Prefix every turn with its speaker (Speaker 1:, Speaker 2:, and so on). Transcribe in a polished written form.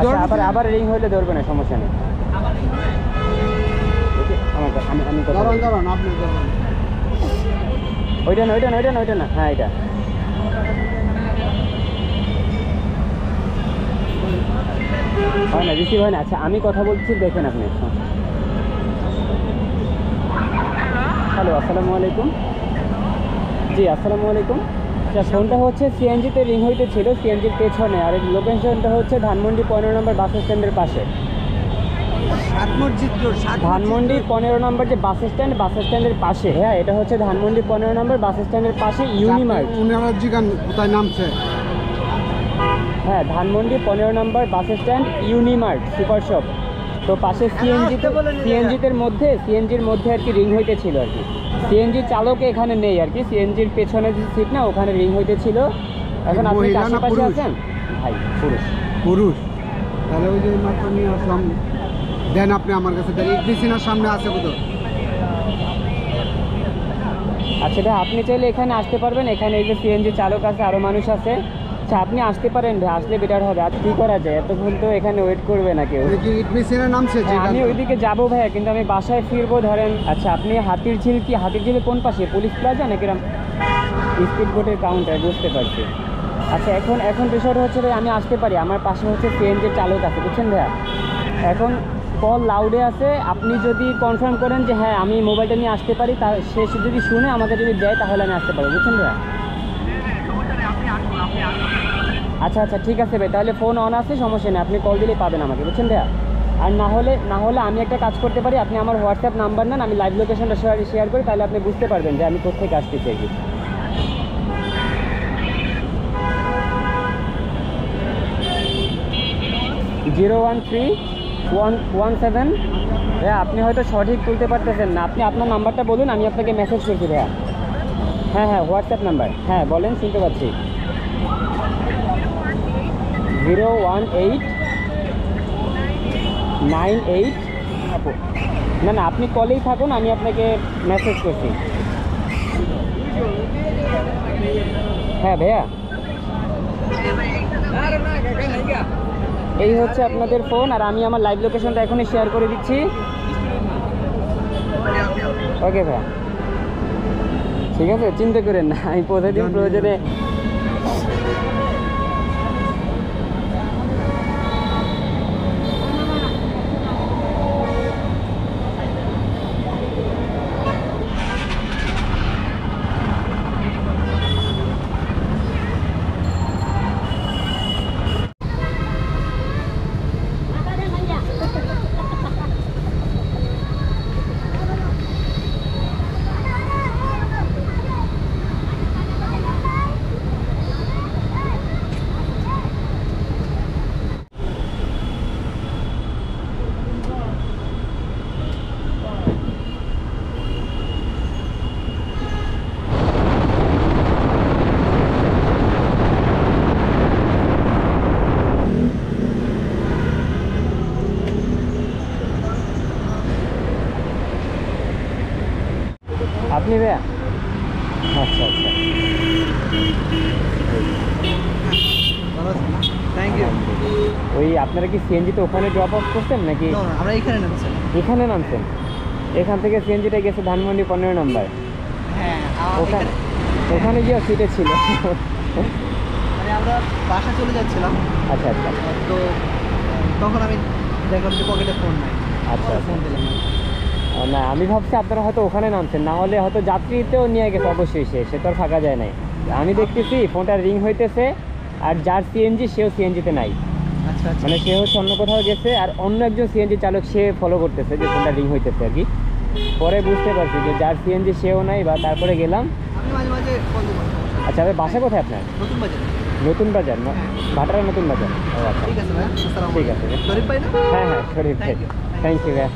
Speaker 1: আচ্ছা আবার রিং হইলে ধরবে না, সমস্যা নেই। ওইটা না, হ্যাঁ এটা হয় না, রিসিভ হয় না। আচ্ছা আমি কথা বলছি, দেখেন আপনি। হ্যালো, আসসালামু আলাইকুম। জি আসসালামু আলাইকুম। আচ্ছা ফোনটা হচ্ছে সিএনজিতে রিং হইতে ছিল, সিএনজির পেছনে, আর লোকেশনটা হচ্ছে ধানমন্ডি 15 নম্বর বাস স্ট্যান্ডের পাশে। ধানমন্ডি 15 নম্বর যে বাস স্ট্যান্ডের পাশে। হ্যাঁ এটা হচ্ছে ধানমন্ডি 15 নম্বর বাস স্ট্যান্ডের পাশে ইউনিমার্ট।
Speaker 2: কোথায় নামছে?
Speaker 1: হ্যাঁ Dhanmondi 15 number bus stand Unimart super shop. তো পাশে সিএনজির মধ্যে আর কি রিং হইতেছিল আর কি। সিএনজি চালক এখানে নেই আর কি, সিএনজির পেছনে যে সিট না ওখানে রিং হইতেছিল। এখন আপনি আশেপাশে আছেন? ভাই
Speaker 2: পুরুষ। তাহলে ওই যে মাত্র নিয়ে আসলাম, দেন আপনি আমার কাছে দেন। ইগনিশনের সামনে আছে বোধহয়।
Speaker 1: আচ্ছা ভাই আপনি চাইলে এখানে আসতে পারবেন, এখানে এই যে সিএনজি চালক আছে, আরও মানুষ আছে। আচ্ছা আপনি আসতে পারেন ভাই, আসলে বেটার হবে। আর কী করা যায়, এতক্ষণ তো এখানে ওয়েট করবে না কেউ। আমি ওইদিকে যাবো ভাইয়া, কিন্তু আমি বাসায় ফিরবো ধরেন। আচ্ছা আপনি হাতিরঝিল কোন পাশে? পুলিশ প্লাজা নাকি স্পিড বোটের কাউন্টার? বুঝতে পারছি। আচ্ছা এখন বিষয়টা হচ্ছে ভাই আমি আসতে পারি, আমার পাশে হচ্ছে সিএনজির চালক আছে, বুঝছেন ভাইয়া। এখন কল লাউডে আছে, আপনি যদি কনফার্ম করেন যে হ্যাঁ আমি মোবাইলটা নিয়ে আসতে পারি, তা সে যদি শুনে আমাকে যদি দেয় তাহলে আমি আসতে পারবো, বুঝছেন ভাইয়া। আচ্ছা ঠিক আছে ভাই, তাহলে ফোন অন আছে, সমস্যা নেই, আপনি কল দিলেই পাবেন আমাকে, বুঝছেন ভাইয়া। আর না হলে আমি একটা কাজ করতে পারি, আপনি আমার হোয়াটসঅ্যাপ নাম্বার নেন, আমি লাইভ লোকেশনটা শেয়ার করি, তাহলে আপনি বুঝতে পারবেন যে আমি কোথেকে আসতেছি আর কি। জিরো 1317। ভাইয়া আপনি হয়তো সঠিক তুলতে পারতেছেন না, আপনি আপনার নাম্বারটা বলুন, আমি আপনাকে মেসেজ করছি ভাইয়া। হ্যাঁ হোয়াটসঅ্যাপ নাম্বার, হ্যাঁ বলেন, শুনতে পাচ্ছি। 01898। না আপনি কলেই থাকুন, আমি আপনাকে মেসেজ করছি। হ্যাঁ ভাইয়া, এই হচ্ছে আপনাদের ফোন, আর আমি আমার লাইভ লোকেশনটা এখনই শেয়ার করে দিচ্ছি। ওকে ভাইয়া, ঠিক আছে, চিন্তা করেন না, আমি প্রতিদিন প্রয়োজনে। আপনি ভাইয়া? আচ্ছা
Speaker 3: থ্যাংক ইউ।
Speaker 1: ওই আপনারা কি সিএনজিতে ওখানে ড্রপ অফ করছেন নাকি?
Speaker 3: আমরা এখানে
Speaker 1: নামছেন? এখান থেকে সিএনজিটা গেছে ধানমন্ডি 15 নম্বর।
Speaker 3: হ্যাঁ
Speaker 1: ওখানে গিয়ে সিটে ছিল।
Speaker 3: মানে আমরা বাসা চলে যাচ্ছিলাম।
Speaker 1: আচ্ছা
Speaker 3: তো তখন আমি দেখলাম যে পকেটে ফোন নাই।
Speaker 1: আচ্ছা
Speaker 3: ফোন দিলাম
Speaker 1: না, আমি ভাবছি আপনারা হয়তো ওখানে নামছেন, না হলে হয়তো যাত্রীতেও নিয়ে গেছে, অবশ্যই সে তো আর ফাঁকা যায় নাই। আমি দেখতেছি ফোনটা রিং হইতেছে, আর যার সিএনজি সেও সিএনজিতে নাই।
Speaker 3: আচ্ছা
Speaker 1: মানে সে হচ্ছে অন্য কোথাও গেছে, আর অন্য একজন সিএনজি চালক সে ফলো করতেছে যে ফোনটা রিং হইতেছে আর কি। পরে বুঝতে পারছি যে যার সিএনজি সেও নাই, বা তারপরে গেলাম।
Speaker 3: আমি মাঝে কল দেব।
Speaker 1: আচ্ছা বাসা কোথায় আপনার? নতুন বাজার না, ভাটারা নতুন বাজার। ও আচ্ছা
Speaker 3: ঠিক আছে ভাই,
Speaker 1: ঠিক আছে।
Speaker 3: শরীফ ভাই না?
Speaker 1: হ্যাঁ শরীফ ভাই, থ্যাংক ইউ ভাই।